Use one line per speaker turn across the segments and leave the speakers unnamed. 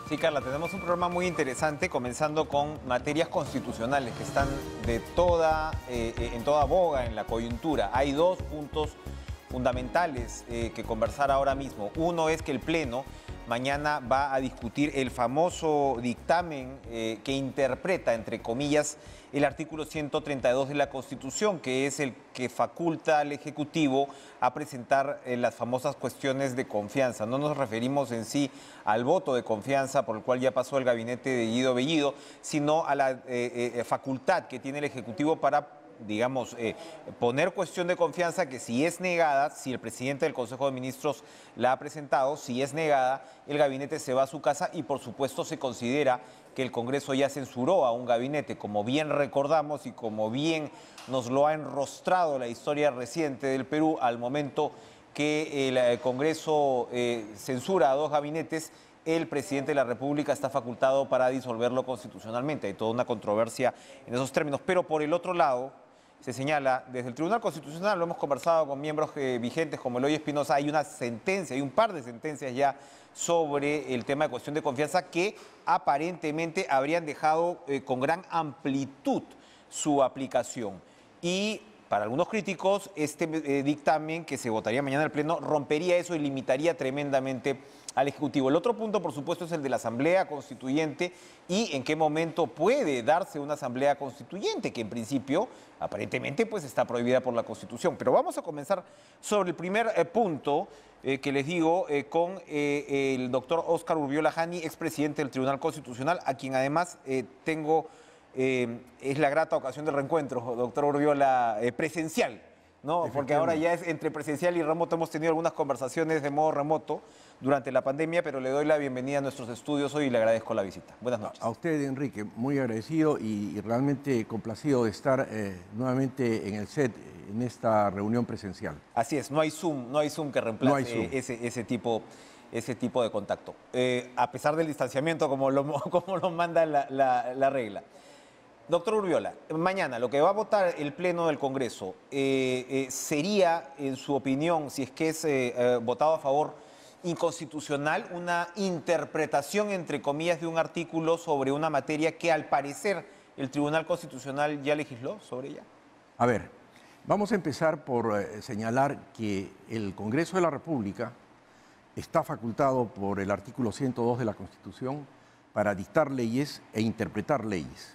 Sí, Carla, tenemos un programa muy interesante, comenzando con materias constitucionales que están en toda boga en la coyuntura. Hay dos puntos fundamentales que conversar ahora mismo. Uno es que el Pleno mañana va a discutir el famoso dictamen que interpreta, entre comillas, el artículo 132 de la Constitución, que es el que faculta al Ejecutivo a presentar las famosas cuestiones de confianza. No nos referimos en sí al voto de confianza por el cual ya pasó el gabinete de Guido Bellido, sino a la facultad que tiene el Ejecutivo para, digamos, poner cuestión de confianza que si es negada, si el presidente del Consejo de Ministros la ha presentado, si es negada, el gabinete se va a su casa y por supuesto se considera que el Congreso ya censuró a un gabinete, como bien recordamos y como bien nos lo ha enrostrado la historia reciente del Perú al momento que el Congreso censura a dos gabinetes. El presidente de la República está facultado para disolverlo constitucionalmente. Hay toda una controversia en esos términos, pero por el otro lado se señala desde el Tribunal Constitucional, lo hemos conversado con miembros vigentes como Eloy Espinosa, hay una sentencia, hay un par de sentencias ya sobre el tema de cuestión de confianza que aparentemente habrían dejado con gran amplitud su aplicación. Y para algunos críticos, este dictamen que se votaría mañana en el Pleno rompería eso y limitaría tremendamente al Ejecutivo. El otro punto, por supuesto, es el de la Asamblea Constituyente y en qué momento puede darse una Asamblea Constituyente, que en principio, aparentemente, pues está prohibida por la Constitución. Pero vamos a comenzar sobre el primer punto que les digo con el doctor Óscar Urbiola Hanny, expresidente del Tribunal Constitucional, a quien además es la grata ocasión del reencuentro, doctor Urbiola, presencial, ¿no? Porque ahora ya es entre presencial y remoto. Hemos tenido algunas conversaciones de modo remoto durante la pandemia, pero le doy la bienvenida a nuestros estudios hoy y le agradezco la visita. Buenas noches.
A usted, Enrique, muy agradecido y realmente complacido de estar nuevamente en el set en esta reunión presencial.
Así es, no hay Zoom que reemplace ese tipo de contacto, a pesar del distanciamiento como lo manda la regla. Doctor Urbiola, mañana lo que va a votar el Pleno del Congreso sería, en su opinión, si es que es votado a favor, inconstitucional, una interpretación, entre comillas, de un artículo sobre una materia que al parecer el Tribunal Constitucional ya legisló sobre ella.
A ver, vamos a empezar por señalar que el Congreso de la República está facultado por el artículo 102 de la Constitución para dictar leyes e interpretar leyes.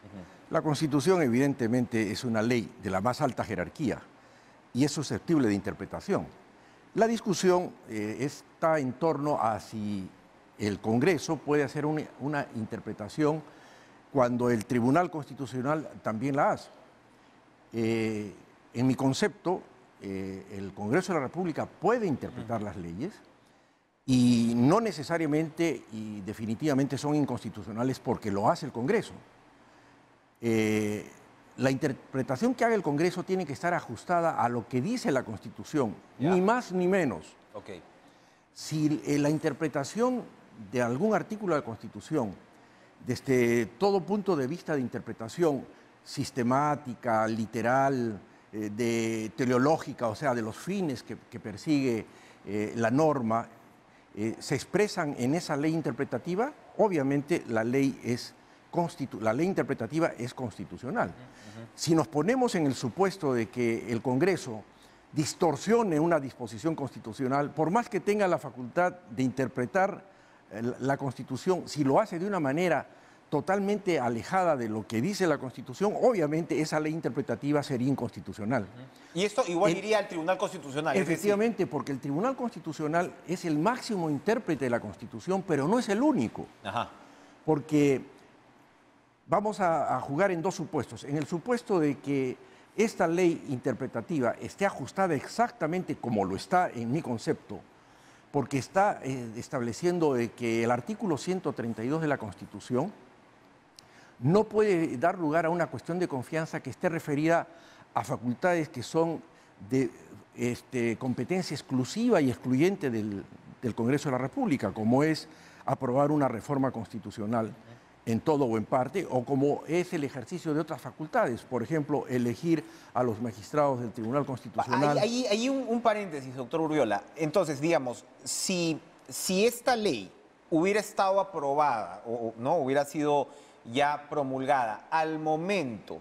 La Constitución evidentemente es una ley de la más alta jerarquía y es susceptible de interpretación. La discusión está en torno a si el Congreso puede hacer una interpretación cuando el Tribunal Constitucional también la hace. En mi concepto, el Congreso de la República puede interpretar las leyes y no necesariamente y definitivamente son inconstitucionales porque lo hace el Congreso. La interpretación que haga el Congreso tiene que estar ajustada a lo que dice la Constitución, ni más ni menos.
Okay.
Si la interpretación de algún artículo de la Constitución, desde todo punto de vista de interpretación sistemática, literal, teleológica, o sea, de los fines que persigue la norma, se expresan en esa ley interpretativa, obviamente la ley interpretativa es constitucional. Si nos ponemos en el supuesto de que el Congreso distorsione una disposición constitucional, por más que tenga la facultad de interpretar la Constitución, si lo hace de una manera totalmente alejada de lo que dice la Constitución, obviamente esa ley interpretativa sería inconstitucional.
Y esto igual iría al Tribunal Constitucional.
Efectivamente, porque el Tribunal Constitucional es el máximo intérprete de la Constitución, pero no es el único.
Ajá.
Porque vamos a jugar en dos supuestos. En el supuesto de que esta ley interpretativa esté ajustada exactamente como lo está en mi concepto, porque está estableciendo de que el artículo 132 de la Constitución no puede dar lugar a una cuestión de confianza que esté referida a facultades que son de competencia exclusiva y excluyente del Congreso de la República, como es aprobar una reforma constitucional en todo o en parte, o como es el ejercicio de otras facultades, por ejemplo, elegir a los magistrados del Tribunal Constitucional.
Hay un paréntesis, doctor Urbiola. Entonces, digamos, si esta ley hubiera estado aprobada o no hubiera sido ya promulgada al momento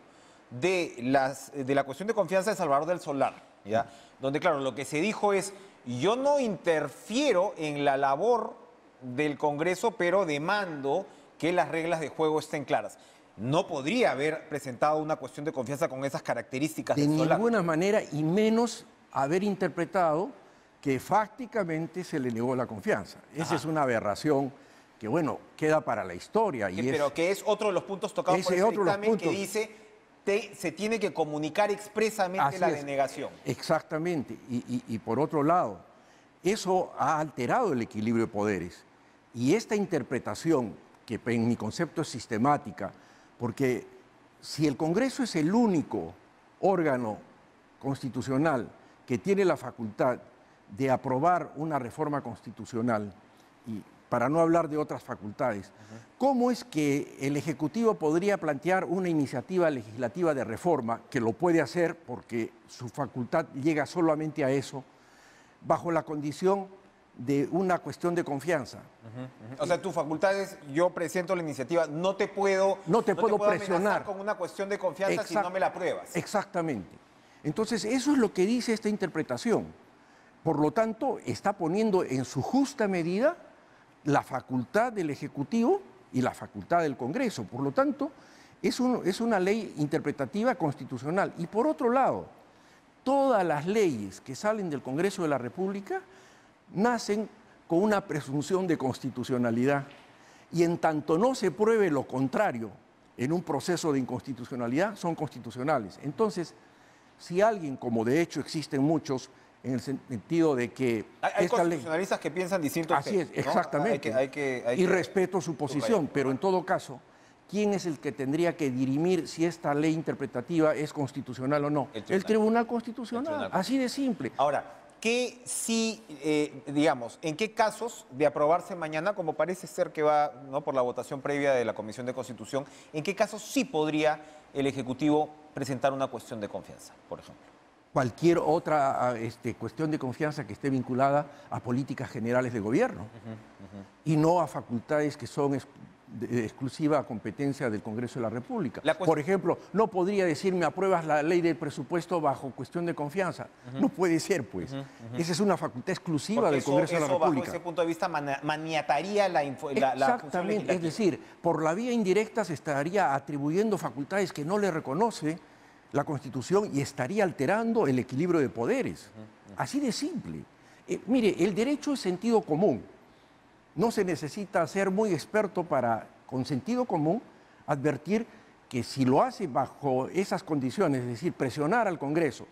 de la cuestión de confianza de Salvador del Solar, ¿ya? Donde, claro, lo que se dijo es, yo no interfiero en la labor del Congreso, pero demando que las reglas de juego estén claras. No podría haber presentado una cuestión de confianza con esas características
De
del Solar.
ninguna manera, y menos haber interpretado que fácticamente se le negó la confianza. Esa es una aberración que, bueno, queda para la historia.
Pero que es otro de los puntos tocados por ese dictamen que dice se tiene que comunicar expresamente la denegación.
Exactamente. Y por otro lado, eso ha alterado el equilibrio de poderes. Y esta interpretación, que en mi concepto es sistemática, porque si el Congreso es el único órgano constitucional que tiene la facultad de aprobar una reforma constitucional, y para no hablar de otras facultades, ¿cómo es que el Ejecutivo podría plantear una iniciativa legislativa de reforma, que lo puede hacer porque su facultad llega solamente a eso, bajo la condición de una cuestión de confianza?
O sea, tu facultad es, yo presento la iniciativa, no te puedo
presionar
con una cuestión de confianza si no me la apruebas.
Exactamente. Entonces, eso es lo que dice esta interpretación. Por lo tanto, está poniendo en su justa medida la facultad del Ejecutivo y la facultad del Congreso. Por lo tanto, es una ley interpretativa constitucional. Y por otro lado, todas las leyes que salen del Congreso de la República nacen con una presunción de constitucionalidad. Y en tanto no se pruebe lo contrario en un proceso de inconstitucionalidad, son constitucionales. Entonces, si alguien, como de hecho existen muchos, en el sentido de que...
Hay constitucionalistas que piensan distinto.
Así es, exactamente. Y respeto su posición, pero en todo caso, ¿quién es el que tendría que dirimir si esta ley interpretativa es constitucional o no? El Tribunal Constitucional, así de simple.
Ahora, ¿qué sí, digamos, en qué casos de aprobarse mañana, como parece ser que va, ¿no?, por la votación previa de la Comisión de Constitución, en qué casos sí podría el Ejecutivo presentar una cuestión de confianza, por ejemplo?
Cualquier otra cuestión de confianza que esté vinculada a políticas generales de gobierno y no a facultades que son de exclusiva competencia del Congreso de la República. Por ejemplo, no podría decir, me apruebas la ley del presupuesto bajo cuestión de confianza. No puede ser, pues. Esa es una facultad exclusiva del Congreso de la República.
Bajo ese punto de vista, maniataría la
Exactamente, es decir, por la vía indirecta se estaría atribuyendo facultades que no le reconoce la Constitución y estaría alterando el equilibrio de poderes. Así de simple. Mire, el derecho es sentido común. No se necesita ser muy experto para, con sentido común, advertir que si lo hace bajo esas condiciones, es decir, presionar al Congreso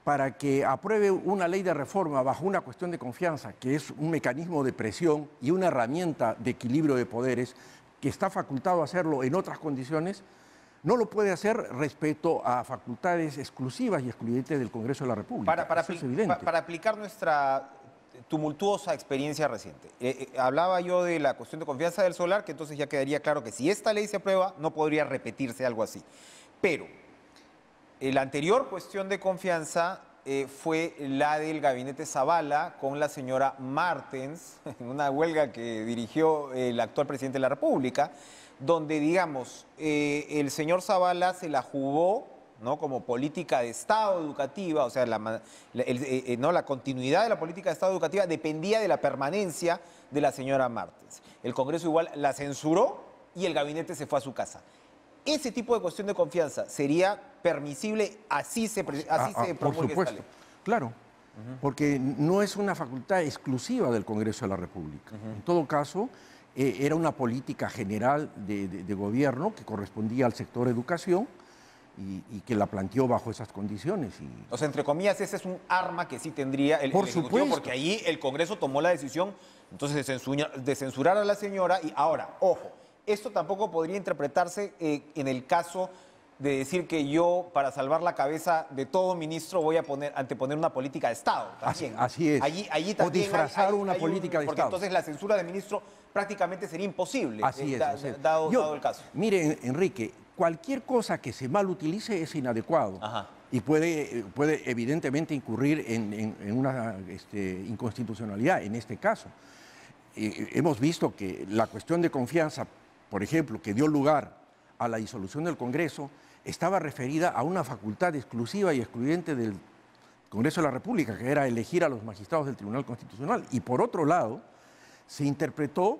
para que apruebe una ley de reforma bajo una cuestión de confianza, que es un mecanismo de presión y una herramienta de equilibrio de poderes, que está facultado a hacerlo en otras condiciones, no lo puede hacer respecto a facultades exclusivas y excluyentes del Congreso de la República.
Para aplicar nuestra tumultuosa experiencia reciente, hablaba yo de la cuestión de confianza del Solar, que entonces ya quedaría claro que si esta ley se aprueba, no podría repetirse algo así. Pero la anterior cuestión de confianza fue la del gabinete Zavala con la señora Martens, en una huelga que dirigió el actual presidente de la República, donde, digamos, el señor Zavala se la jugó, ¿no?, como política de Estado educativa, o sea, la continuidad de la política de Estado educativa dependía de la permanencia de la señora Martens. El Congreso igual la censuró y el gabinete se fue a su casa. ¿Ese tipo de cuestión de confianza sería permisible así se promulgue esta ley?
Claro, porque no es una facultad exclusiva del Congreso de la República. En todo caso, era una política general de gobierno que correspondía al sector educación y que la planteó bajo esas condiciones.
O sea, entre comillas, ese es un arma que sí tendría el Ejecutivo, porque ahí el Congreso tomó la decisión entonces de censurar a la señora. Y ahora, ojo, esto tampoco podría interpretarse en el caso de decir que yo, para salvar la cabeza de todo ministro, voy a anteponer una política de Estado.
Así es.
Allí también
o disfrazar una política de
porque
Estado.
Entonces la censura del ministro prácticamente sería imposible,
así es.
Dado el caso.
Mire, Enrique, cualquier cosa que se mal utilice es inadecuado. Y puede evidentemente incurrir en una inconstitucionalidad en este caso. hemos visto que la cuestión de confianza, por ejemplo, que dio lugar a la disolución del Congreso, estaba referida a una facultad exclusiva y excluyente del Congreso de la República, que era elegir a los magistrados del Tribunal Constitucional. Y por otro lado, se interpretó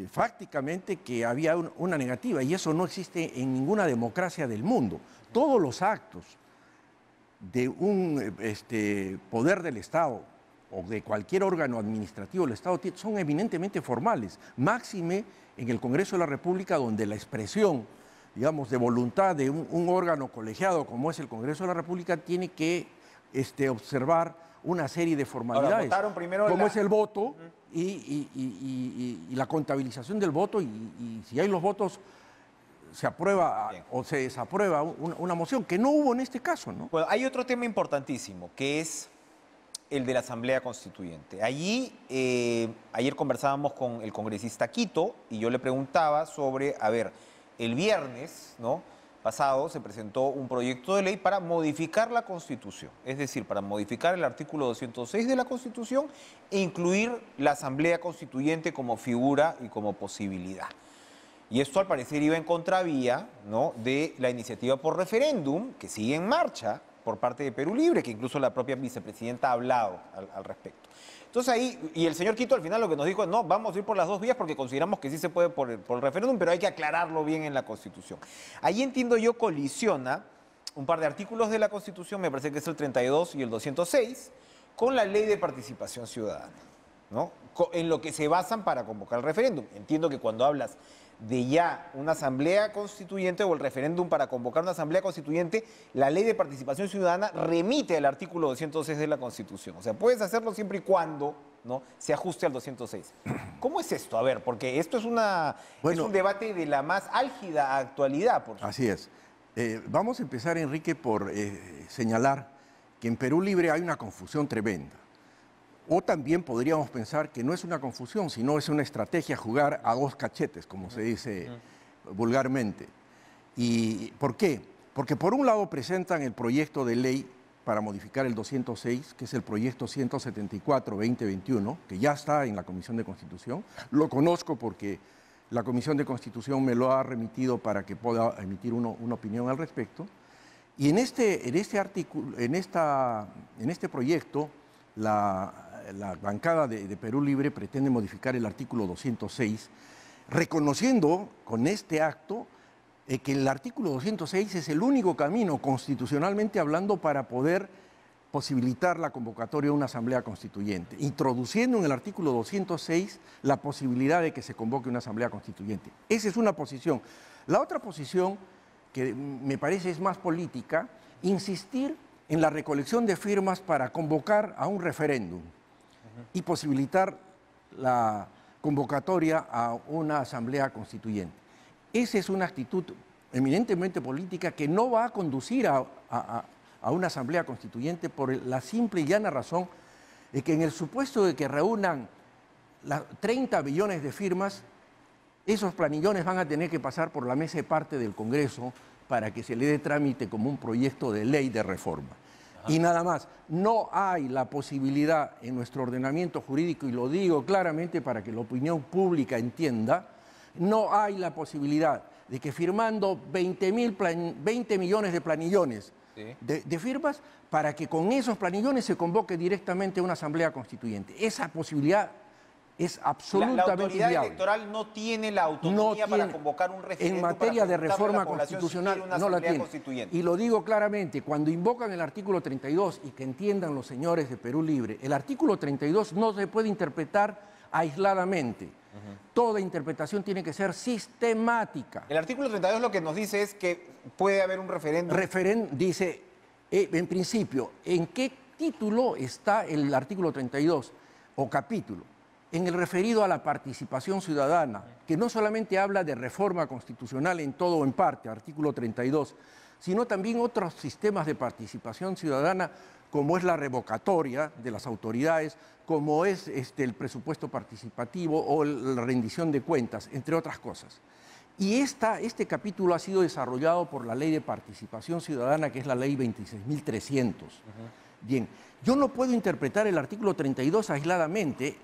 fácticamente que había una negativa, y eso no existe en ninguna democracia del mundo. Todos los actos de un poder del Estado o de cualquier órgano administrativo del Estado son eminentemente formales, máxime en el Congreso de la República, donde la expresión, digamos, de voluntad de un órgano colegiado como es el Congreso de la República tiene que observar una serie de formalidades,
ahora,
como es el voto y la contabilización del voto, y si hay los votos se aprueba o se desaprueba una moción, que no hubo en este caso, ¿no?
Bueno, hay otro tema importantísimo, que es el de la Asamblea Constituyente. Allí, ayer conversábamos con el congresista Quito y yo le preguntaba sobre, a ver, el viernes, ¿no?, pasado se presentó un proyecto de ley para modificar la Constitución, es decir, para modificar el artículo 206 de la Constitución e incluir la Asamblea Constituyente como figura y como posibilidad. Y esto al parecer iba en contravía, ¿no?, de la iniciativa por referéndum que sigue en marcha por parte de Perú Libre, que incluso la propia vicepresidenta ha hablado al respecto. Entonces ahí, y el señor Quito al final lo que nos dijo es, no, vamos a ir por las dos vías porque consideramos que sí se puede por el referéndum, pero hay que aclararlo bien en la Constitución. Ahí entiendo yo colisiona un par de artículos de la Constitución, me parece que es el 32 y el 206, con la Ley de Participación Ciudadana, ¿no?, en lo que se basan para convocar el referéndum. Entiendo que cuando hablas de ya una asamblea constituyente o el referéndum para convocar una asamblea constituyente, la Ley de Participación Ciudadana remite al artículo 206 de la Constitución. O sea, puedes hacerlo siempre y cuando, ¿no?, se ajuste al 206. ¿Cómo es esto? A ver, porque esto es un debate de la más álgida actualidad.
Así es. Vamos a empezar, Enrique, por señalar que en Perú Libre hay una confusión tremenda. O también podríamos pensar que no es una confusión, sino es una estrategia jugar a dos cachetes, como se dice vulgarmente. ¿Y por qué? Porque por un lado presentan el proyecto de ley para modificar el 206, que es el proyecto 174-2021, que ya está en la Comisión de Constitución. Lo conozco porque la Comisión de Constitución me lo ha remitido para que pueda emitir una opinión al respecto. Y en este proyecto, la bancada de Perú Libre pretende modificar el artículo 206, reconociendo con este acto que el artículo 206 es el único camino, constitucionalmente hablando, para poder posibilitar la convocatoria de una asamblea constituyente, introduciendo en el artículo 206 la posibilidad de que se convoque una asamblea constituyente. Esa es una posición. La otra posición, que me parece es más política, insistir en la recolección de firmas para convocar a un referéndum y posibilitar la convocatoria a una asamblea constituyente. Esa es una actitud eminentemente política que no va a conducir a una asamblea constituyente por la simple y llana razón de que en el supuesto de que reúnan 30 millones de firmas, esos planillones van a tener que pasar por la mesa de parte del Congreso para que se le dé trámite como un proyecto de ley de reforma. Y nada más, no hay la posibilidad en nuestro ordenamiento jurídico, y lo digo claramente para que la opinión pública entienda, no hay la posibilidad de que firmando 20 millones de planillones de firmas, para que con esos planillones se convoque directamente una asamblea constituyente. Esa posibilidad es absolutamente
la autoridad
viable.
electoral no tiene la autonomía para convocar un referéndum.
En materia de reforma constitucional no la tiene. Y lo digo claramente, cuando invocan el artículo 32, y que entiendan los señores de Perú Libre, el artículo 32 no se puede interpretar aisladamente. Toda interpretación tiene que ser sistemática.
El artículo 32 lo que nos dice es que puede haber un referéndum.
Dice, en principio, ¿en qué título está el artículo 32 o capítulo? En el referido a la participación ciudadana, que no solamente habla de reforma constitucional en todo o en parte, artículo 32, sino también otros sistemas de participación ciudadana, como es la revocatoria de las autoridades, como es el presupuesto participativo o la rendición de cuentas, entre otras cosas. Y este capítulo ha sido desarrollado por la Ley de Participación Ciudadana, que es la Ley 26.300. Bien, yo no puedo interpretar el artículo 32 aisladamente,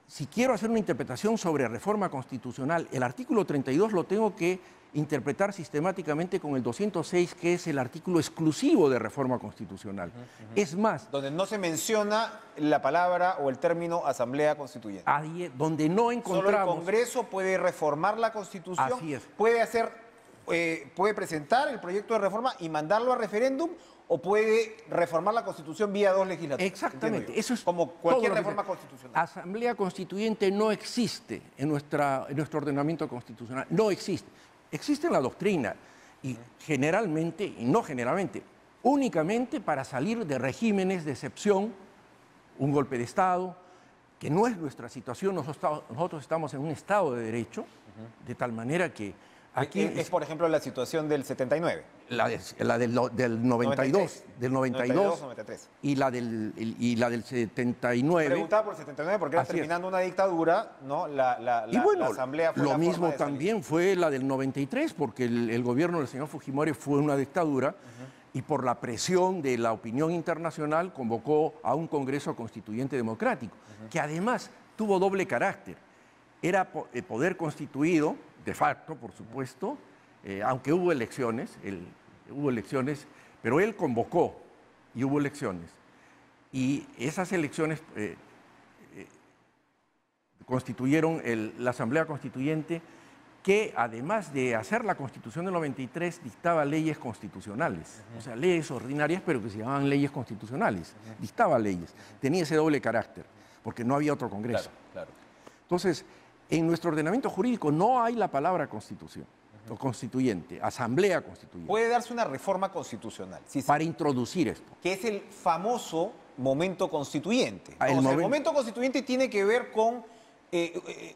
si quiero hacer una interpretación sobre reforma constitucional, el artículo 32 lo tengo que interpretar sistemáticamente con el 206, que es el artículo exclusivo de reforma constitucional. Es más,
donde no se menciona la palabra o el término asamblea constituyente.
ahí, donde no encontramos...
Solo el Congreso puede reformar la Constitución,
Así es.
puede presentar el proyecto de reforma y mandarlo a referéndum, o puede reformar la Constitución vía dos legislaturas.
Exactamente, eso es
como cualquier
todo lo que
reforma
se-
constitucional.
Asamblea constituyente no existe en nuestro ordenamiento constitucional, no existe. Existe en la doctrina y generalmente, y no generalmente, únicamente para salir de regímenes de excepción, un golpe de Estado, que no es nuestra situación. Nosotros estamos en un Estado de Derecho, de tal manera que aquí
es, por ejemplo, la situación del 79.
la del 92,
93.
y la del 79.
Preguntaba por el 79 porque era
Así es.
terminando una dictadura, ¿no? La Asamblea fue
lo
la forma
mismo
de salir.
también fue la del 93, porque el gobierno del señor Fujimori fue una dictadura y por la presión de la opinión internacional convocó a un Congreso Constituyente Democrático, que además tuvo doble carácter. Era poder constituido, de facto, por supuesto, aunque hubo elecciones, pero él convocó y hubo elecciones. Y esas elecciones constituyeron la Asamblea Constituyente, que además de hacer la Constitución del 93, dictaba leyes constitucionales. O sea, leyes ordinarias, pero que se llamaban leyes constitucionales. Dictaba leyes. Tenía ese doble carácter, porque no había otro Congreso.
Claro.
Entonces, en nuestro ordenamiento jurídico no hay la palabra constitución, o constituyente, asamblea constituyente,
Puede darse una reforma constitucional,
para introducir esto.
que es el famoso momento constituyente.
Ah,
El momento constituyente tiene que ver con,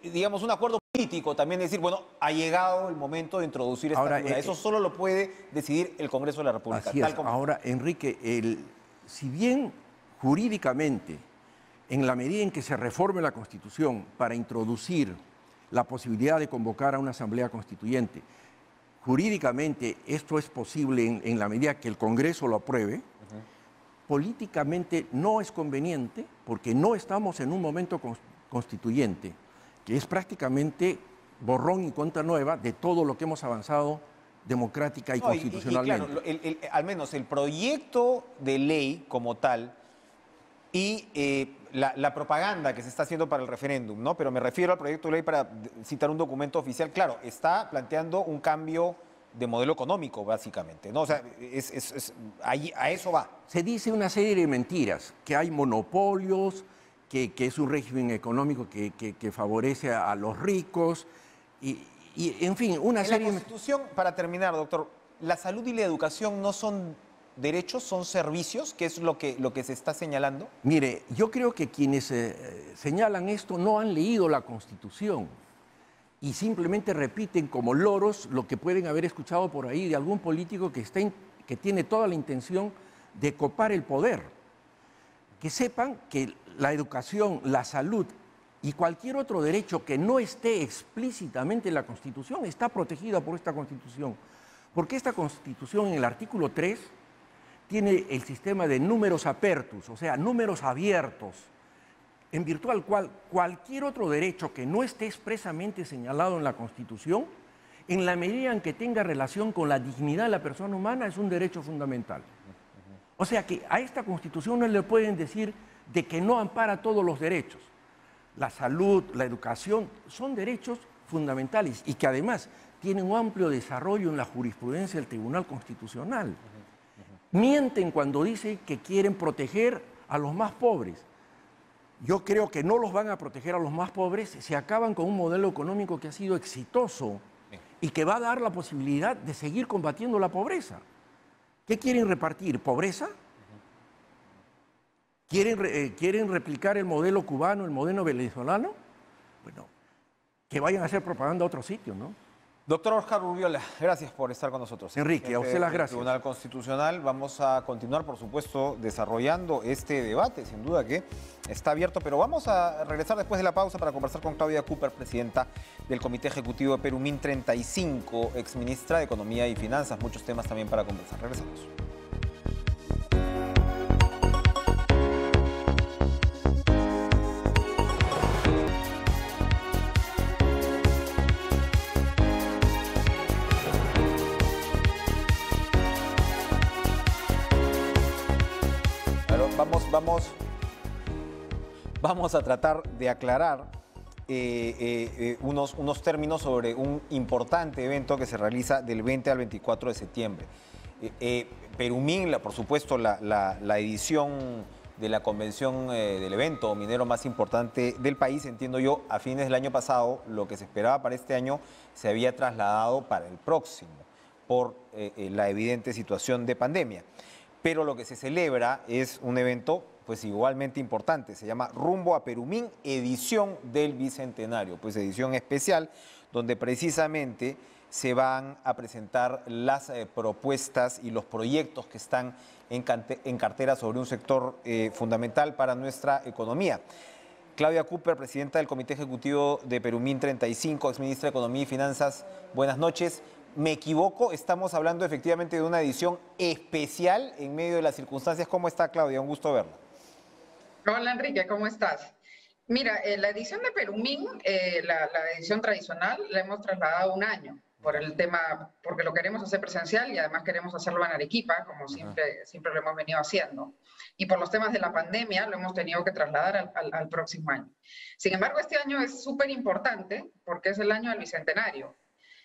digamos, un acuerdo político, también decir, bueno, ha llegado el momento de introducir esta
Ahora,
figura. Eso solo lo puede decidir el Congreso de la República.
Así es. Ahora, Enrique, si bien jurídicamente, en la medida en que se reforme la Constitución para introducir la posibilidad de convocar a una asamblea constituyente, jurídicamente esto es posible en la medida que el Congreso lo apruebe, políticamente no es conveniente porque no estamos en un momento constituyente, que es prácticamente borrón y cuenta nueva de todo lo que hemos avanzado democrática y constitucionalmente.
Y claro, al menos el proyecto de ley como tal y la propaganda que se está haciendo para el referéndum, ¿no? Pero me refiero al proyecto de ley para citar un documento oficial. Claro, está planteando un cambio de modelo económico, básicamente, ¿no? O sea, a eso va.
Se dice una serie de mentiras, que hay monopolios, que es un régimen económico que favorece a los ricos, y en fin, una serie
En la Constitución, para terminar, doctor, la salud y la educación no son derechos, son servicios, que es lo que se está señalando.
Mire, yo creo que quienes señalan esto no han leído la Constitución y simplemente repiten como loros lo que pueden haber escuchado por ahí de algún político que tiene toda la intención de copar el poder. Que sepan que la educación, la salud y cualquier otro derecho que no esté explícitamente en la Constitución está protegida por esta Constitución. Porque esta Constitución, en el artículo 3, tiene el sistema de números apertus, o sea, números abiertos, en virtud al cual cualquier otro derecho que no esté expresamente señalado en la Constitución, en la medida en que tenga relación con la dignidad de la persona humana, es un derecho fundamental. O sea que a esta Constitución no le pueden decir de que no ampara todos los derechos. La salud, la educación, son derechos fundamentales y que además tienen un amplio desarrollo en la jurisprudencia del Tribunal Constitucional. Mienten cuando dicen que quieren proteger a los más pobres. Yo creo que no los van a proteger a los más pobres si acaban con un modelo económico que ha sido exitoso y que va a dar la posibilidad de seguir combatiendo la pobreza. ¿Qué quieren repartir? ¿Pobreza? ¿Quieren replicar el modelo cubano, el modelo venezolano? Bueno, que vayan a hacer propaganda a otro sitio, ¿no?
Doctor Óscar Urriola, gracias por estar con nosotros.
Enrique, a usted las gracias.
Tribunal Constitucional, vamos a continuar, por supuesto, desarrollando este debate, sin duda que está abierto, pero vamos a regresar después de la pausa para conversar con Claudia Cooper, presidenta del Comité Ejecutivo de Perú Min 35, exministra de Economía y Finanzas. Muchos temas también para conversar. Regresamos. vamos a tratar de aclarar unos términos sobre un importante evento que se realiza del 20 al 24 de septiembre. Perumín, por supuesto, la edición de la convención del evento minero más importante del país, entiendo yo, a fines del año pasado, lo que se esperaba para este año se había trasladado para el próximo por la evidente situación de pandemia. Pero lo que se celebra es un evento pues igualmente importante, se llama Rumbo a Perumín, edición del Bicentenario, pues edición especial, donde precisamente se van a presentar las propuestas y los proyectos que están en cartera sobre un sector fundamental para nuestra economía. Claudia Cooper, presidenta del Comité Ejecutivo de Perumín 35, exministra de Economía y Finanzas, buenas noches. ¿Me equivoco? Estamos hablando efectivamente de una edición especial en medio de las circunstancias. ¿Cómo está, Claudia? Un gusto verla.
Hola, Enrique, ¿cómo estás? Mira, la edición de Perumín, la edición tradicional, la hemos trasladado un año por el tema, porque lo queremos hacer presencial y además queremos hacerlo en Arequipa, como siempre lo hemos venido haciendo. Y por los temas de la pandemia lo hemos tenido que trasladar al próximo año. Sin embargo, este año es súper importante porque es el año del Bicentenario.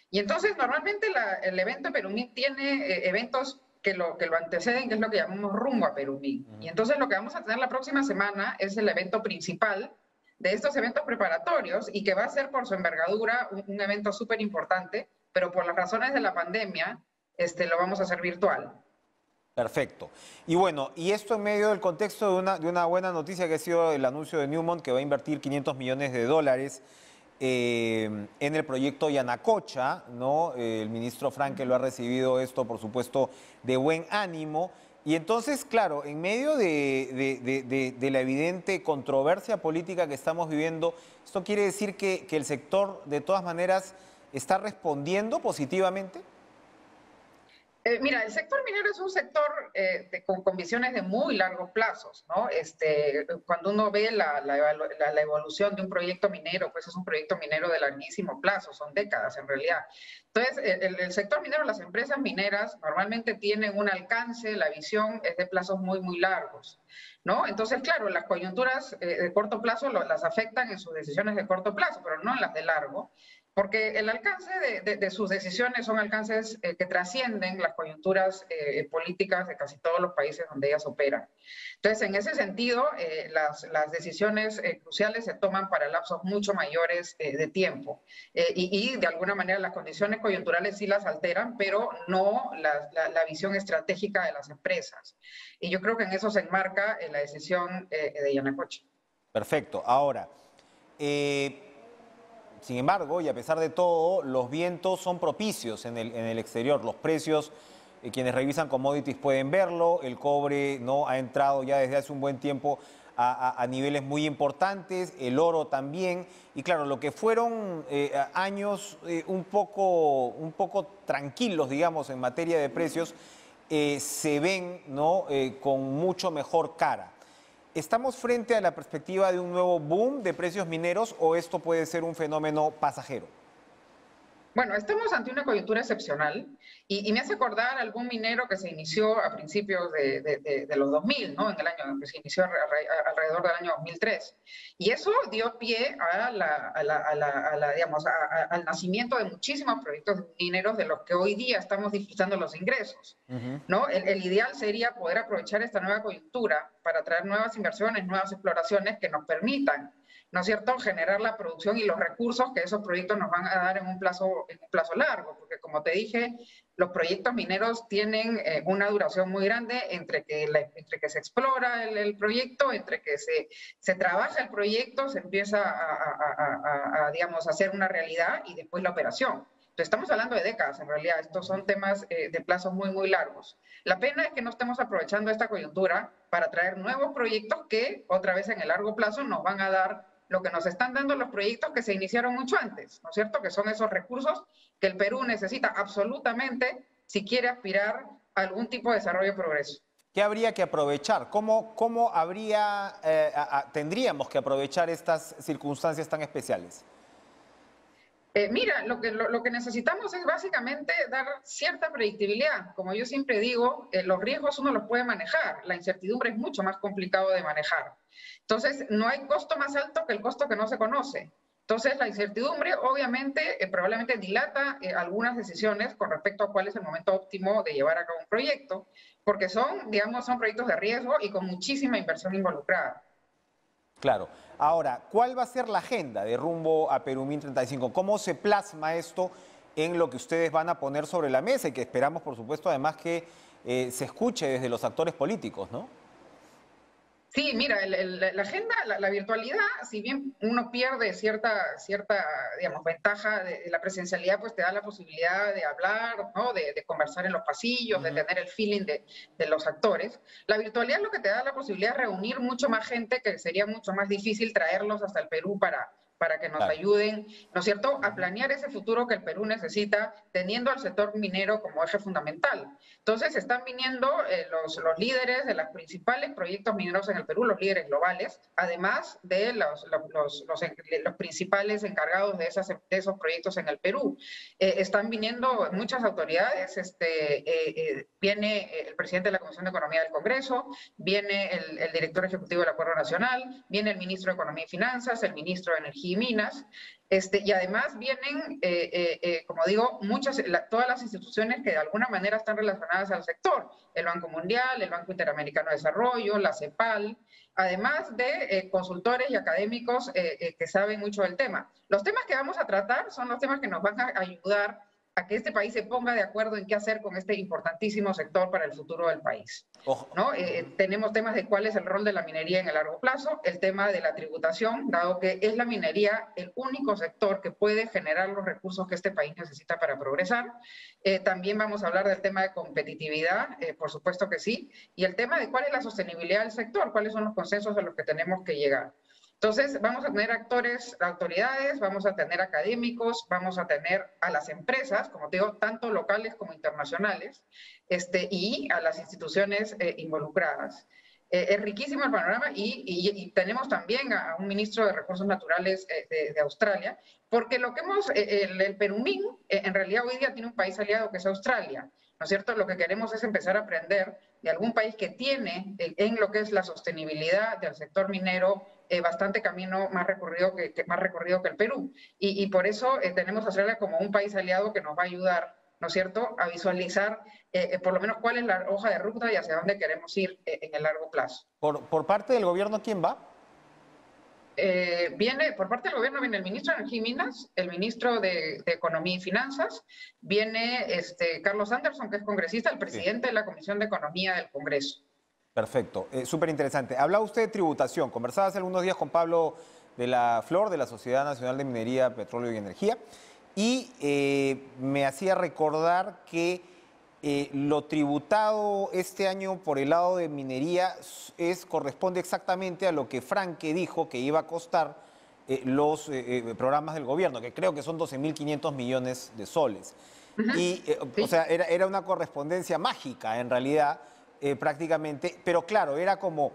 Y entonces, normalmente el evento de Perumín tiene eventos que lo anteceden, que es lo que llamamos Rumbo a Perumín. Y entonces lo que vamos a tener la próxima semana es el evento principal de estos eventos preparatorios y que va a ser por su envergadura un evento súper importante, pero por las razones de la pandemia lo vamos a hacer virtual.
Perfecto. Y bueno, y esto en medio del contexto de una buena noticia que ha sido el anuncio de Newmont, que va a invertir $500 millones en el proyecto Yanacocha, ¿no? El ministro Franke lo ha recibido esto, por supuesto, de buen ánimo. Y entonces, claro, en medio de la evidente controversia política que estamos viviendo, ¿esto quiere decir que el sector, de todas maneras, está respondiendo positivamente?
Mira, el sector minero es un sector con visiones de muy largos plazos, ¿no? Cuando uno ve la evolución de un proyecto minero, pues es un proyecto minero de larguísimo plazo, son décadas en realidad. Entonces, el sector minero, las empresas mineras normalmente tienen un alcance, la visión es de plazos muy, muy largos, ¿no? Entonces, claro, las coyunturas de corto plazo las afectan en sus decisiones de corto plazo, pero no en las de largo. Porque el alcance de sus decisiones son alcances que trascienden las coyunturas políticas de casi todos los países donde ellas operan. Entonces, en ese sentido, las decisiones cruciales se toman para lapsos mucho mayores de tiempo. Y de alguna manera las condiciones coyunturales sí las alteran, pero no la visión estratégica de las empresas. Y yo creo que en eso se enmarca la decisión de Yanacocha.
Perfecto. Ahora, sin embargo, y a pesar de todo, los vientos son propicios en el exterior. Los precios, quienes revisan commodities pueden verlo. El cobre no ha entrado ya desde hace un buen tiempo a niveles muy importantes. El oro también. Y claro, lo que fueron años un poco tranquilos, digamos, en materia de precios, se ven, ¿no? Con mucho mejor cara. ¿Estamos frente a la perspectiva de un nuevo boom de precios mineros o esto puede ser un fenómeno pasajero?
Bueno, estamos ante una coyuntura excepcional y me hace acordar algún minero que se inició a principios de los 2000, ¿no? En el año que se inició alrededor del año 2003. Y eso dio pie digamos, al nacimiento de muchísimos proyectos mineros de los que hoy día estamos disfrutando los ingresos, ¿no? El ideal sería poder aprovechar esta nueva coyuntura para traer nuevas inversiones, nuevas exploraciones que nos permitan, ¿no es cierto?, generar la producción y los recursos que esos proyectos nos van a dar en un plazo largo, porque como te dije, los proyectos mineros tienen una duración muy grande entre que se explora el proyecto, entre que se trabaja el proyecto, se empieza digamos, a hacer una realidad y después la operación. Entonces, estamos hablando de décadas, en realidad. Estos son temas de plazos muy, muy largos. La pena es que no estemos aprovechando esta coyuntura para traer nuevos proyectos que, otra vez en el largo plazo, nos van a dar lo que nos están dando los proyectos que se iniciaron mucho antes, ¿no es cierto? Que son esos recursos que el Perú necesita absolutamente si quiere aspirar a algún tipo de desarrollo y progreso.
¿Qué habría que aprovechar? ¿Cómo tendríamos que aprovechar estas circunstancias tan especiales?
Mira, lo que necesitamos es básicamente dar cierta predictibilidad. Como yo siempre digo, los riesgos uno los puede manejar, la incertidumbre es mucho más complicado de manejar. Entonces, no hay costo más alto que el costo que no se conoce. Entonces, la incertidumbre obviamente probablemente dilata algunas decisiones con respecto a cuál es el momento óptimo de llevar a cabo un proyecto, porque son, digamos, son proyectos de riesgo y con muchísima inversión involucrada.
Claro. Ahora, ¿cuál va a ser la agenda de rumbo a Perú 2035? ¿Cómo se plasma esto en lo que ustedes van a poner sobre la mesa y que esperamos, por supuesto, además que se escuche desde los actores políticos, ¿no?
Sí, mira, la agenda, la virtualidad, si bien uno pierde cierta digamos, ventaja de la presencialidad, pues te da la posibilidad de hablar, ¿no? De conversar en los pasillos, de tener el feeling de los actores. La virtualidad lo que te da la posibilidad de reunir mucho más gente, que sería mucho más difícil traerlos hasta el Perú para que nos ayuden, ¿no es cierto?, a planear ese futuro que el Perú necesita, teniendo al sector minero como eje fundamental. Entonces, están viniendo los líderes de los principales proyectos mineros en el Perú, los líderes globales, además de los principales encargados de esos proyectos en el Perú. Están viniendo muchas autoridades, viene el presidente de la Comisión de Economía del Congreso, viene el director ejecutivo del Acuerdo Nacional, viene el ministro de Economía y Finanzas, el ministro de Energía y Minas, y además vienen, como digo, todas las instituciones que de alguna manera están relacionadas al sector, el Banco Mundial, el Banco Interamericano de Desarrollo, la CEPAL, además de consultores y académicos que saben mucho del tema. Los temas que vamos a tratar son los temas que nos van a ayudar a que este país se ponga de acuerdo en qué hacer con este importantísimo sector para el futuro del país, ¿no? Tenemos temas de cuál es el rol de la minería en el largo plazo, el tema de la tributación, dado que es la minería el único sector que puede generar los recursos que este país necesita para progresar. También vamos a hablar del tema de competitividad, por supuesto que sí, y el tema de cuál es la sostenibilidad del sector, cuáles son los consensos a los que tenemos que llegar. Entonces, vamos a tener autoridades, vamos a tener académicos, vamos a tener a las empresas, como te digo, tanto locales como internacionales, y a las instituciones involucradas. Es riquísimo el panorama y tenemos también a un ministro de Recursos Naturales de Australia, porque lo que el Perumín, en realidad hoy día tiene un país aliado que es Australia, ¿no es cierto? Lo que queremos es empezar a aprender de algún país que tiene en lo que es la sostenibilidad del sector minero bastante camino más recorrido que el Perú. Y por eso tenemos a Australia como un país aliado que nos va a ayudar, ¿no es cierto?, a visualizar por lo menos cuál es la hoja de ruta y hacia dónde queremos ir en el largo plazo.
Por parte del gobierno, ¿quién va?
Por parte del gobierno viene el ministro de Energía y Minas, el ministro de Economía y Finanzas, viene Carlos Anderson, que es congresista, el presidente de la Comisión de Economía del Congreso.
Perfecto, súper interesante. Hablaba usted de tributación, conversaba hace algunos días con Pablo de la Flor, de la Sociedad Nacional de Minería, Petróleo y Energía, y me hacía recordar que lo tributado este año por el lado de minería corresponde exactamente a lo que Franque dijo que iba a costar los programas del gobierno, que creo que son 12.500 millones de soles. Y,
sí.
O sea, era una correspondencia mágica en realidad, prácticamente, pero claro, era como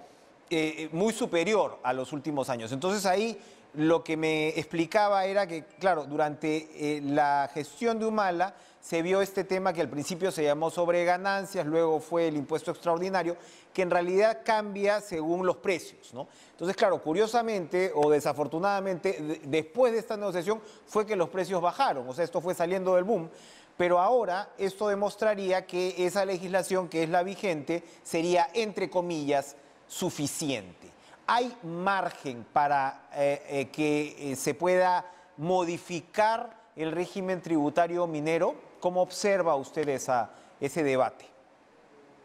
muy superior a los últimos años. Entonces ahí lo que me explicaba era que, claro, durante la gestión de Humala se vio este tema que al principio se llamó sobreganancias, luego fue el impuesto extraordinario, que en realidad cambia según los precios, ¿no? Entonces, claro, curiosamente o desafortunadamente, después de esta negociación fue que los precios bajaron, o sea, esto fue saliendo del boom, pero ahora esto demostraría que esa legislación que es la vigente sería, entre comillas, suficiente. ¿Hay margen para que se pueda modificar el régimen tributario minero? ¿Cómo observa usted ese debate?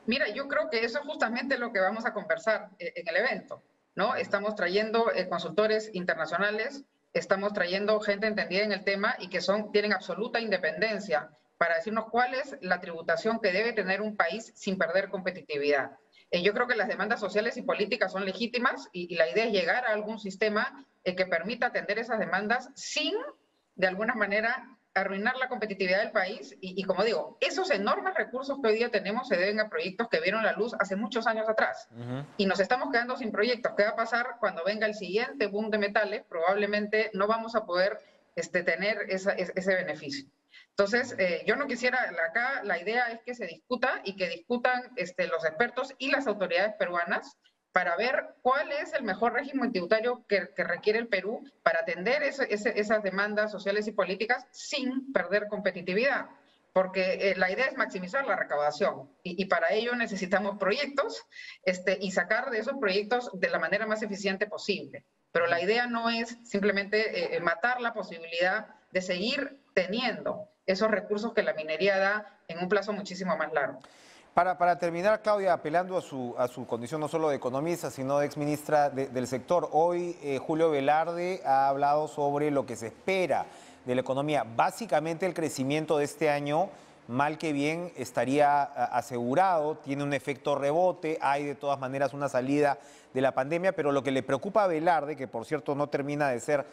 Mira, yo creo que eso es justamente lo que vamos a conversar en el evento, ¿no? Estamos trayendo consultores internacionales, estamos trayendo gente entendida en el tema y que tienen absoluta independencia para decirnos cuál es la tributación que debe tener un país sin perder competitividad. Yo creo que las demandas sociales y políticas son legítimas y la idea es llegar a algún sistema que permita atender esas demandas sin, de alguna manera, arruinar la competitividad del país y como digo, esos enormes recursos que hoy día tenemos se deben a proyectos que vieron la luz hace muchos años atrás y nos estamos quedando sin proyectos. ¿Qué va a pasar cuando venga el siguiente boom de metales? Probablemente no vamos a poder tener ese beneficio. Entonces, yo no quisiera, acá la idea es que se discuta y que discutan los expertos y las autoridades peruanas para ver cuál es el mejor régimen tributario que requiere el Perú para atender esas demandas sociales y políticas sin perder competitividad. Porque la idea es maximizar la recaudación y para ello necesitamos proyectos y sacar de esos proyectos de la manera más eficiente posible. Pero la idea no es simplemente matar la posibilidad de seguir teniendo esos recursos que la minería da en un plazo muchísimo más largo.
Para terminar, Claudia, apelando a su condición no solo de economista, sino de exministra del sector, hoy Julio Velarde ha hablado sobre lo que se espera de la economía. Básicamente el crecimiento de este año, mal que bien, estaría asegurado, tiene un efecto rebote, hay de todas maneras una salida de la pandemia, pero lo que le preocupa a Velarde, que por cierto no termina de ser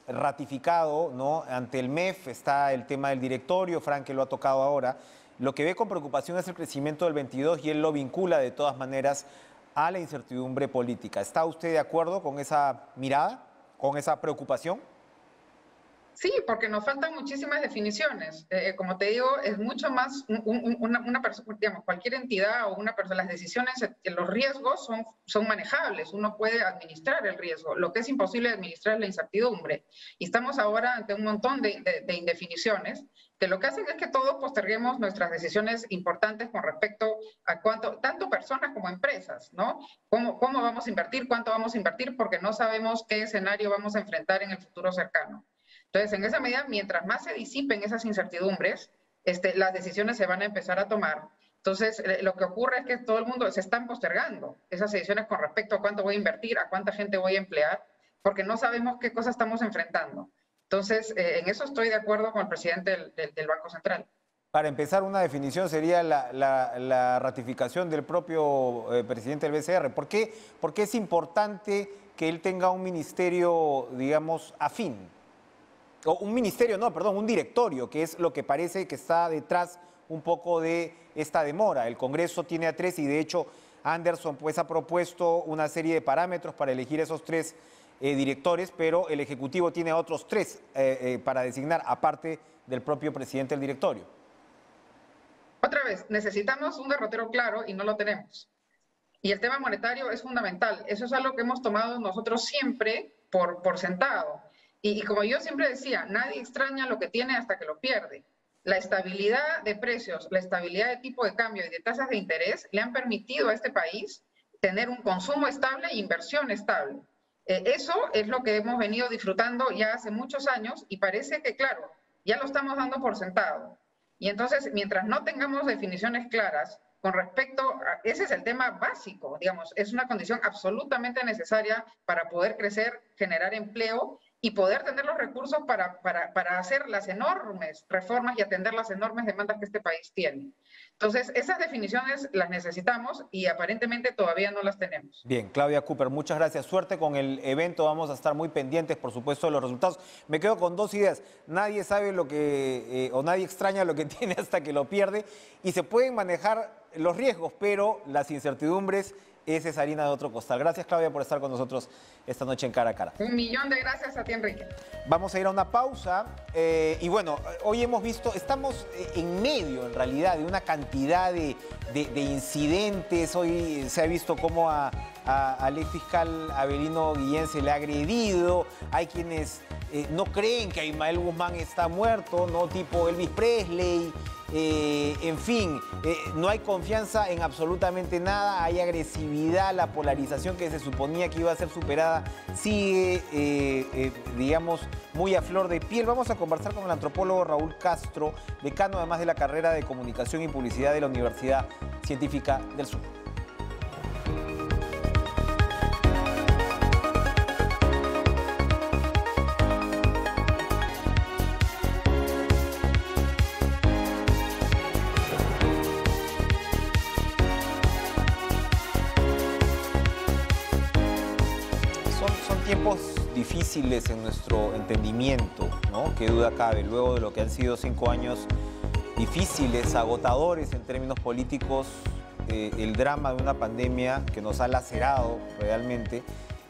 ratificado, ¿no? Ante el MEF está el tema del directorio, Frank que lo ha tocado ahora, lo que ve con preocupación es el crecimiento del 22 y él lo vincula de todas maneras a la incertidumbre política. ¿Está usted de acuerdo con esa mirada, con esa preocupación?
Sí, porque nos faltan muchísimas definiciones. Como te digo, es mucho más una persona, digamos, cualquier entidad o una persona, las decisiones, los riesgos son manejables, uno puede administrar el riesgo. Lo que es imposible administrar es la incertidumbre. Y estamos ahora ante un montón de indefiniciones que lo que hacen es que todos posterguemos nuestras decisiones importantes con respecto a cuánto, tanto personas como empresas, ¿no? ¿Cómo vamos a invertir? ¿Cuánto vamos a invertir? Porque no sabemos qué escenario vamos a enfrentar en el futuro cercano. Entonces, en esa medida, mientras más se disipen esas incertidumbres, las decisiones se van a empezar a tomar. Entonces, lo que ocurre es que todo el mundo se están postergando esas decisiones con respecto a cuánto voy a invertir, a cuánta gente voy a emplear, porque no sabemos qué cosas estamos enfrentando. Entonces, en eso estoy de acuerdo con el presidente del Banco Central.
Para empezar, una definición sería la ratificación del propio presidente del BCR. ¿Por qué es importante que él tenga un ministerio, digamos, afín? O un ministerio, no, perdón, un directorio, que es lo que parece que está detrás un poco de esta demora. El Congreso tiene a 3 y de hecho Anderson pues ha propuesto una serie de parámetros para elegir esos 3 directores, pero el Ejecutivo tiene a otros 3 para designar, aparte del propio presidente del directorio.
Otra vez, necesitamos un derrotero claro y no lo tenemos. Y el tema monetario es fundamental. Eso es algo que hemos tomado nosotros siempre por sentado. Y como yo siempre decía, nadie extraña lo que tiene hasta que lo pierde. La estabilidad de precios, la estabilidad de tipo de cambio y de tasas de interés le han permitido a este país tener un consumo estable e inversión estable. Eso es lo que hemos venido disfrutando ya hace muchos años y parece que, claro, ya lo estamos dando por sentado. Y entonces, mientras no tengamos definiciones claras con respecto a, ese es el tema básico, digamos, es una condición absolutamente necesaria para poder crecer, generar empleo y poder tener los recursos para hacer las enormes reformas y atender las enormes demandas que este país tiene. Entonces, esas definiciones las necesitamos y aparentemente todavía no las tenemos.
Bien, Claudia Cooper, muchas gracias. Suerte con el evento. Vamos a estar muy pendientes, por supuesto, de los resultados. Me quedo con 2 ideas. Nadie sabe lo que, o nadie extraña lo que tiene hasta que lo pierde. Y se pueden manejar los riesgos, pero las incertidumbres, esa es harina de otro costal. Gracias, Claudia, por estar con nosotros esta noche en Cara a Cara.
1.000.000 de gracias a ti, Enrique.
Vamos a ir a una pausa y bueno, hoy hemos visto, estamos en medio en realidad de una cantidad de incidentes. Hoy se ha visto cómo al ex fiscal Avelino Guillén se le ha agredido. Hay quienes no creen que Abimael Guzmán está muerto, ¿no? Tipo Elvis Presley. En fin, no hay confianza en absolutamente nada, hay agresividad, la polarización que se suponía que iba a ser superada sigue, digamos, muy a flor de piel. Vamos a conversar con el antropólogo Raúl Castro, decano además de la carrera de Comunicación y Publicidad de la Universidad Científica del Sur. Tiempos difíciles en nuestro entendimiento, ¿no? Qué duda cabe, luego de lo que han sido 5 años difíciles, agotadores en términos políticos, el drama de una pandemia que nos ha lacerado realmente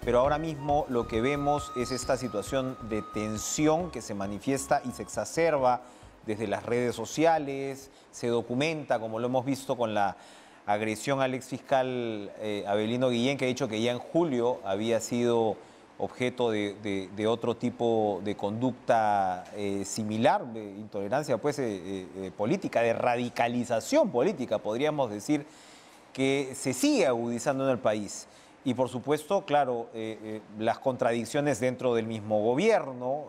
pero ahora mismo lo que vemos es esta situación de tensión que se manifiesta y se exacerba desde las redes sociales, se documenta, como lo hemos visto con la agresión al exfiscal Avelino Guillén, que ha dicho que ya en julio había sido objeto de otro tipo de conducta similar, de intolerancia pues, política, de radicalización política, podríamos decir, que se sigue agudizando en el país. Y por supuesto, claro, las contradicciones dentro del mismo gobierno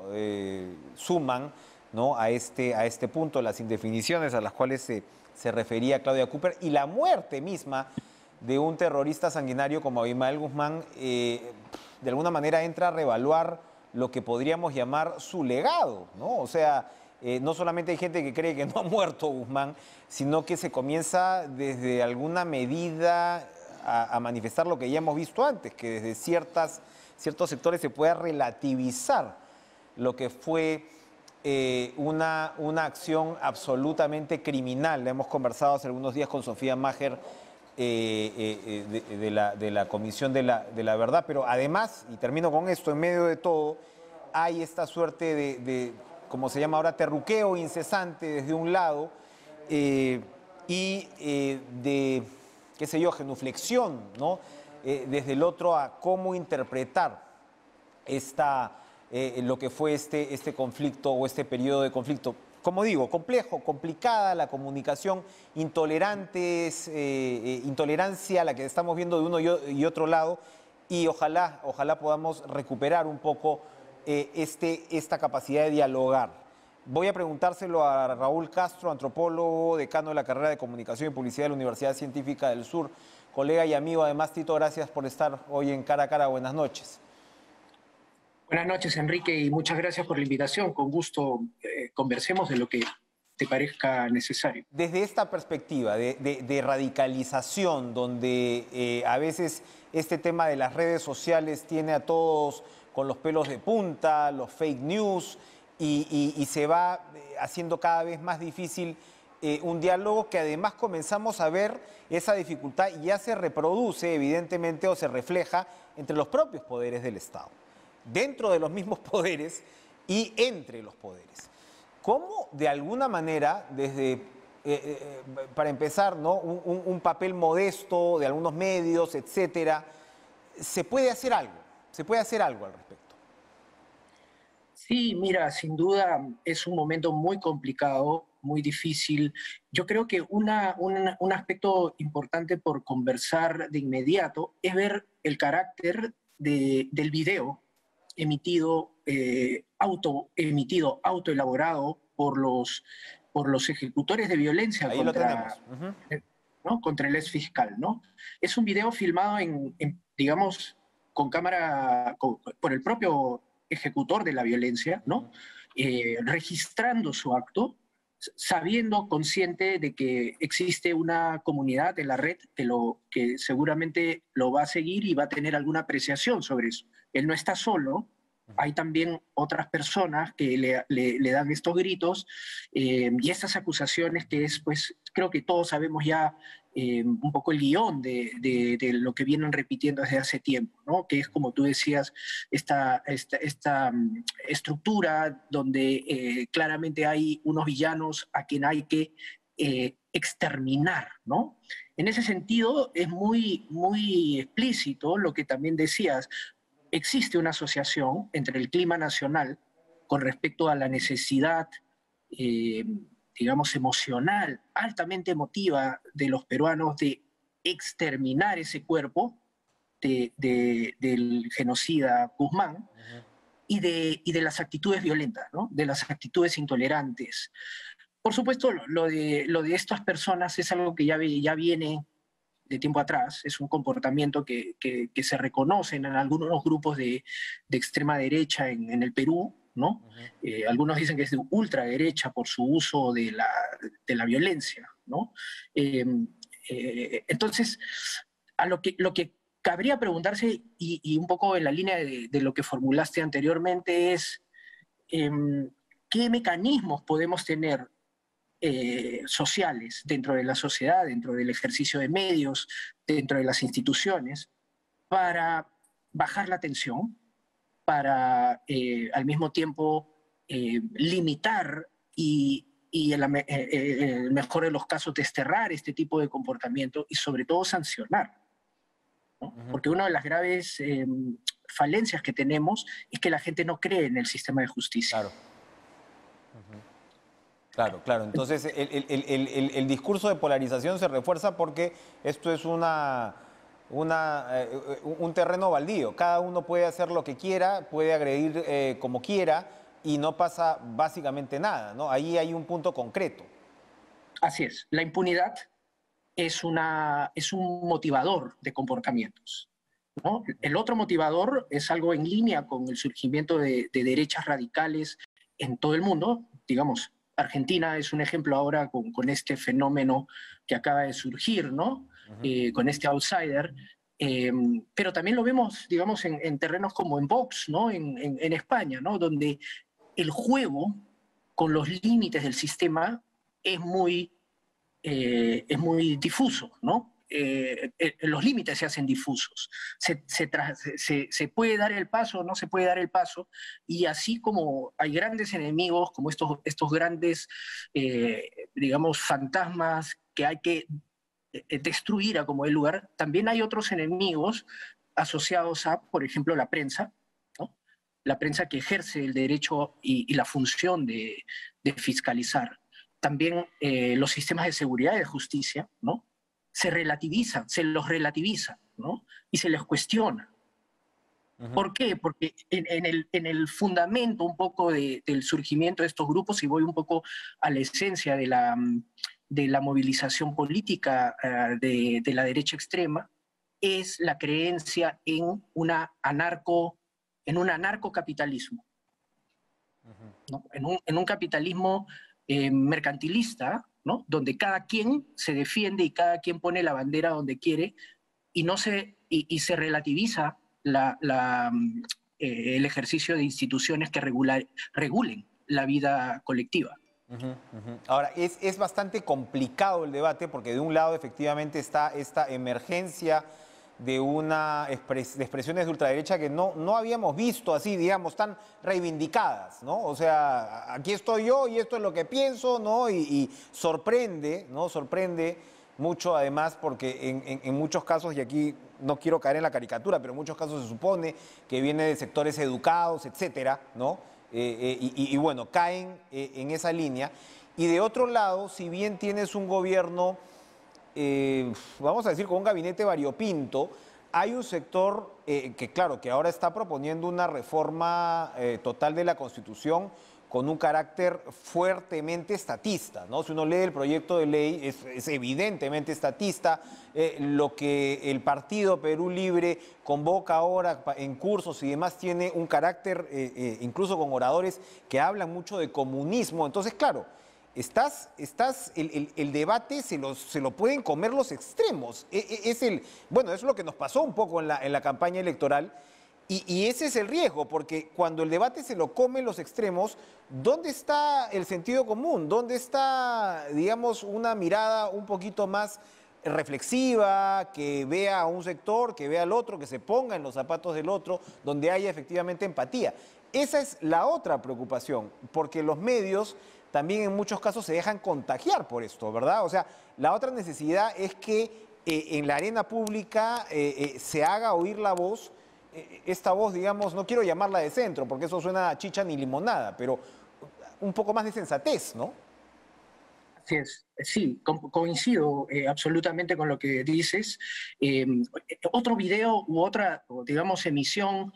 suman, ¿no?, a este punto, las indefiniciones a las cuales se refería Claudia Cooper y la muerte misma de un terrorista sanguinario como Abimael Guzmán, de alguna manera entra a revaluar lo que podríamos llamar su legado, ¿no? O sea, no solamente hay gente que cree que no ha muerto Guzmán, sino que se comienza desde alguna medida a manifestar lo que ya hemos visto antes, que desde ciertos sectores se pueda relativizar lo que fue una acción absolutamente criminal. Hemos conversado hace algunos días con Sofía Maher de la Comisión de la Verdad, pero además, y termino con esto, en medio de todo, hay esta suerte de como se llama ahora, terruqueo incesante desde un lado y de, qué sé yo, genuflexión, ¿no? Desde el otro a cómo interpretar lo que fue este conflicto o este periodo de conflicto. Como digo, complejo, complicada la comunicación, intolerancia la que estamos viendo de uno y otro lado, y ojalá podamos recuperar un poco esta capacidad de dialogar. Voy a preguntárselo a Raúl Castro, antropólogo, decano de la carrera de Comunicación y Publicidad de la Universidad Científica del Sur, colega y amigo. Además, Tito, gracias por estar hoy en Cara a Cara. Buenas noches.
Buenas noches, Enrique, y muchas gracias por la invitación. Con gusto conversemos de lo que te parezca necesario.
Desde esta perspectiva de radicalización, donde a veces este tema de las redes sociales tiene a todos con los pelos de punta, los fake news, y se va haciendo cada vez más difícil un diálogo, que además comenzamos a ver esa dificultad y ya se reproduce evidentemente o se refleja entre los propios poderes del Estado, dentro de los mismos poderes y entre los poderes. ¿Cómo de alguna manera, desde, para empezar, ¿no?, un papel modesto de algunos medios, etcétera, se puede hacer algo? ¿Se puede hacer algo al respecto?
Sí, mira, sin duda es un momento muy complicado, muy difícil. Yo creo que un aspecto importante por conversar de inmediato es ver el carácter del video emitido, autoelaborado por los ejecutores de violencia
Ahí
contra,
lo tenemos.
¿no?, contra el exfiscal, ¿no? Es un video filmado digamos, con cámara, por el propio ejecutor de la violencia, ¿no? Registrando su acto, sabiendo, consciente de que existe una comunidad en la red que seguramente lo va a seguir y va a tener alguna apreciación sobre eso. Él no está solo, hay también otras personas que le dan estos gritos y estas acusaciones que es, pues, creo que todos sabemos ya un poco el guión de lo que vienen repitiendo desde hace tiempo, ¿no? Que es, como tú decías, esta estructura donde claramente hay unos villanos a quien hay que exterminar, ¿no? En ese sentido, es muy explícito lo que también decías. Existe una asociación entre el clima nacional con respecto a la necesidad, digamos, emocional, altamente emotiva de los peruanos de exterminar ese cuerpo del genocida Guzmán y de las actitudes violentas, ¿no?, de las actitudes intolerantes. Por supuesto, lo de estas personas es algo que ya viene de tiempo atrás, es un comportamiento que se reconoce en algunos grupos de extrema derecha en el Perú, ¿no? Algunos dicen que es de ultraderecha por su uso de la violencia, ¿no? Entonces, lo que cabría preguntarse, y un poco en la línea de lo que formulaste anteriormente, es ¿qué mecanismos podemos tener sociales dentro de la sociedad, dentro del ejercicio de medios, dentro de las instituciones, para bajar la tensión, para al mismo tiempo limitar y en el mejor de los casos desterrar este tipo de comportamiento y sobre todo sancionar, ¿no? Porque una de las graves falencias que tenemos es que la gente no cree en el sistema de justicia.
Claro. Claro, claro. Entonces, el discurso de polarización se refuerza porque esto es un terreno baldío. Cada uno puede hacer lo que quiera, puede agredir como quiera y no pasa básicamente nada, ¿no? Ahí hay un punto concreto.
Así es. La impunidad es un motivador de comportamientos, ¿no? El otro motivador es algo en línea con el surgimiento de derechas radicales en todo el mundo. Digamos, Argentina es un ejemplo ahora con este fenómeno que acaba de surgir, ¿no? Con este outsider. Pero también lo vemos, digamos, en terrenos como en Vox, ¿no? En España, ¿no? Donde el juego con los límites del sistema es muy difuso, ¿no? Los límites se hacen difusos. Se puede dar el paso o no se puede dar el paso, y así como hay grandes enemigos, como estos grandes, digamos, fantasmas que hay que destruir a como el lugar, también hay otros enemigos asociados a, por ejemplo, la prensa, ¿no? La prensa que ejerce el derecho y la función de fiscalizar. También los sistemas de seguridad y de justicia, ¿no? Se los relativiza, ¿no? Y se les cuestiona. ¿Por qué? Porque en el fundamento un poco del surgimiento de estos grupos, y voy un poco a la esencia de la movilización política de la derecha extrema, es la creencia en un anarcocapitalismo, ¿no? En un capitalismo mercantilista, ¿no? Donde cada quien se defiende y cada quien pone la bandera donde quiere y se relativiza el ejercicio de instituciones que regulen la vida colectiva.
Ahora, es bastante complicado el debate porque de un lado efectivamente está esta emergencia de de expresiones de ultraderecha que no habíamos visto así, digamos, tan reivindicadas, ¿no? O sea, aquí estoy yo y esto es lo que pienso, ¿no? Y sorprende, ¿no? Sorprende mucho además porque en muchos casos, y aquí no quiero caer en la caricatura, pero en muchos casos se supone que viene de sectores educados, etcétera, ¿no? Y bueno, caen en esa línea. Y de otro lado, si bien tienes un gobierno, vamos a decir, con un gabinete variopinto, hay un sector que, claro, que ahora está proponiendo una reforma total de la Constitución con un carácter fuertemente estatista, ¿no? Si uno lee el proyecto de ley, es evidentemente estatista. Lo que el partido Perú Libre convoca ahora en cursos y demás tiene un carácter, incluso con oradores que hablan mucho de comunismo. Entonces, claro, el debate se lo pueden comer los extremos. Bueno, eso es lo que nos pasó un poco en la campaña electoral. Y ese es el riesgo, porque cuando el debate se lo comen los extremos, ¿dónde está el sentido común? ¿Dónde está, digamos, una mirada un poquito más reflexiva, que vea a un sector, que vea al otro, que se ponga en los zapatos del otro, donde haya efectivamente empatía? Esa es la otra preocupación, porque los medios también en muchos casos se dejan contagiar por esto, ¿verdad? O sea, la otra necesidad es que en la arena pública se haga oír la voz. Esta voz, digamos, no quiero llamarla de centro, porque eso suena a chicha ni limonada, pero un poco más de sensatez, ¿no?
Así es, sí, coincido absolutamente con lo que dices. Otro video u otra, digamos, emisión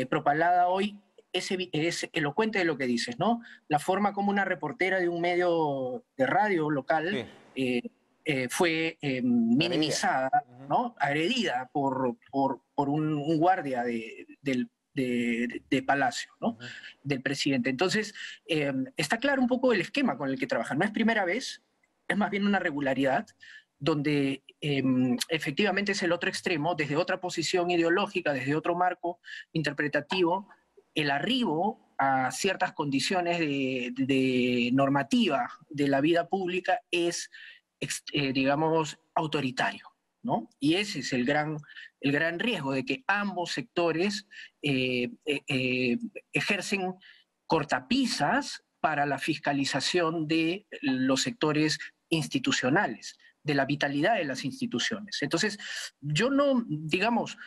propalada hoy es elocuente de lo que dices, ¿no? La forma como una reportera de un medio de radio local fue minimizada, ¿no? Agredida por un guardia de Palacio, ¿no? Del presidente. Entonces, está claro un poco el esquema con el que trabajan. No es primera vez, es más bien una regularidad donde efectivamente es el otro extremo, desde otra posición ideológica, desde otro marco interpretativo, el arribo a ciertas condiciones de normativa de la vida pública es, digamos, autoritario, ¿no? Y ese es el gran riesgo de que ambos sectores ejercen cortapisas para la fiscalización de los sectores institucionales, de la vitalidad de las instituciones. Entonces, yo no, digamos,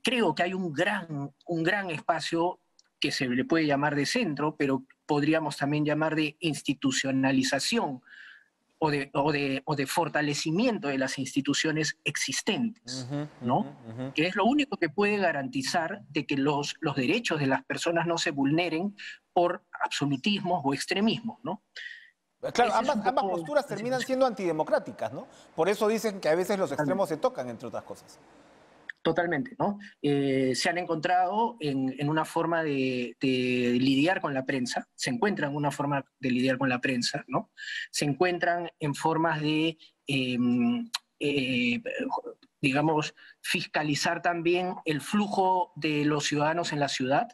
creo que hay un gran espacio que se le puede llamar de centro, pero podríamos también llamar de institucionalización o de fortalecimiento de las instituciones existentes, ¿no? Que es lo único que puede garantizar de que los derechos de las personas no se vulneren por absolutismos o extremismos, ¿no?
Claro, ambas posturas terminan siendo antidemocráticas, ¿no? Por eso dicen que a veces los extremos se tocan, entre otras cosas.
Totalmente, ¿no? Se han encontrado en una forma de lidiar con la prensa, se encuentran en una forma de lidiar con la prensa, ¿no? Se encuentran en formas de, digamos, fiscalizar también el flujo de los ciudadanos en la ciudad,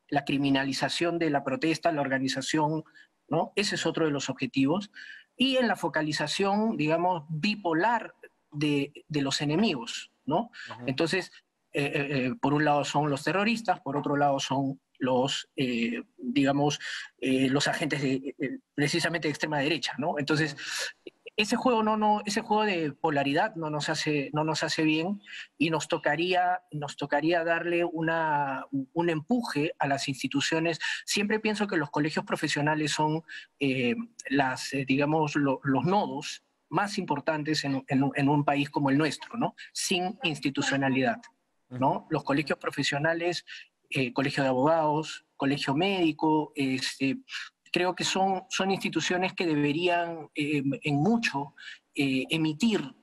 la criminalización de la protesta, la organización, ¿no? Ese es otro de los objetivos. Y en la focalización, digamos, bipolar de los enemigos, ¿no? Entonces, por un lado son los terroristas, por otro lado son los, digamos, los agentes precisamente de extrema derecha, ¿no? Entonces, ese juego ese juego de polaridad no nos hace bien, y nos tocaría darle un empuje a las instituciones. Siempre pienso que los colegios profesionales son digamos, los nodos más importantes en un país como el nuestro, ¿no? Sin institucionalidad, ¿no? Los colegios profesionales, colegio de abogados, colegio médico, creo que son instituciones que deberían en mucho emitir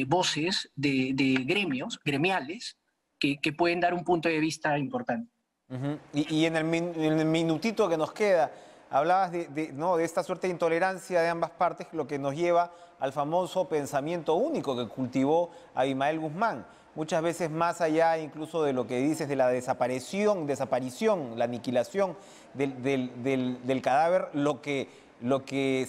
voces de gremios, gremiales, que pueden dar un punto de vista importante.
Y en el minutito que nos queda, hablabas de esta suerte de intolerancia de ambas partes, lo que nos lleva al famoso pensamiento único que cultivó Abimael Guzmán. Muchas veces más allá incluso de lo que dices de la desaparición, la aniquilación del cadáver, lo que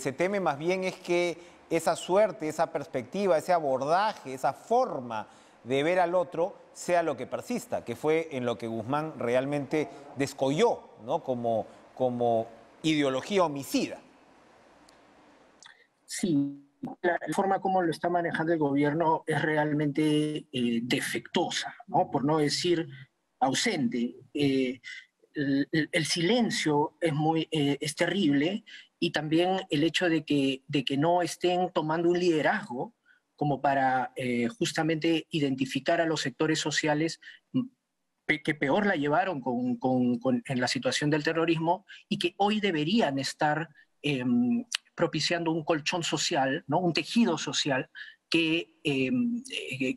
se teme más bien es que esa suerte, esa perspectiva, ese abordaje, esa forma de ver al otro sea lo que persista, que fue en lo que Guzmán realmente descolló, ¿no? como ideología homicida.
Sí, la forma como lo está manejando el gobierno es realmente defectuosa, ¿no? Por no decir ausente. El silencio es terrible, y también el hecho de que no estén tomando un liderazgo como para justamente identificar a los sectores sociales que peor la llevaron en la situación del terrorismo, y que hoy deberían estar propiciando un colchón social, ¿no? Un tejido social que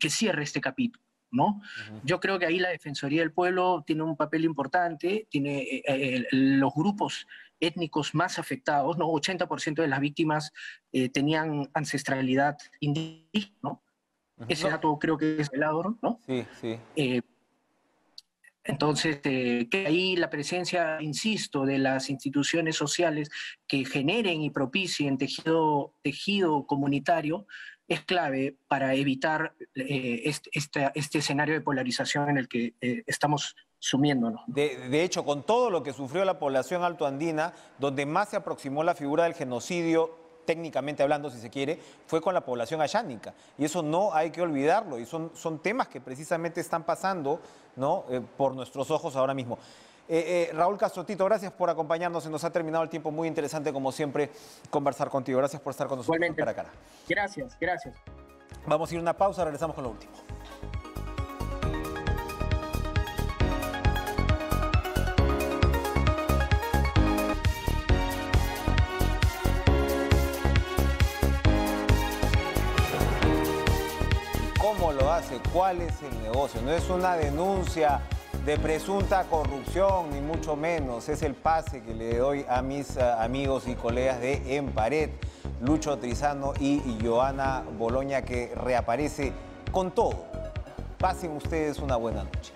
cierre este capítulo, ¿no? Yo creo que ahí la Defensoría del Pueblo tiene un papel importante, tiene los grupos étnicos más afectados, ¿no? 80% de las víctimas tenían ancestralidad indígena, ¿no? Ese dato creo que es velado, ¿no?
Sí, sí.
Entonces, que ahí la presencia, insisto, de las instituciones sociales que generen y propicien tejido comunitario es clave para evitar este escenario de polarización en el que estamos sumiéndonos.
De hecho, con todo lo que sufrió la población altoandina, donde más se aproximó la figura del genocidio, técnicamente hablando, si se quiere, fue con la población ayánica. Y eso no hay que olvidarlo. Y son temas que precisamente están pasando, ¿no? Por nuestros ojos ahora mismo. Raúl Castro Tito, gracias por acompañarnos. Se nos ha terminado el tiempo. Muy interesante, como siempre, conversar contigo. Gracias por estar con nosotros.
Igualmente.
Cara a cara.
Gracias, gracias.
Vamos a ir a una pausa, regresamos con lo último. ¿Cómo lo hace? ¿Cuál es el negocio? No es una denuncia de presunta corrupción, ni mucho menos. Es el pase que le doy a mis amigos y colegas de Empared, Lucho Trizano y Joana Boloña, que reaparece con todo. Pasen ustedes una buena noche.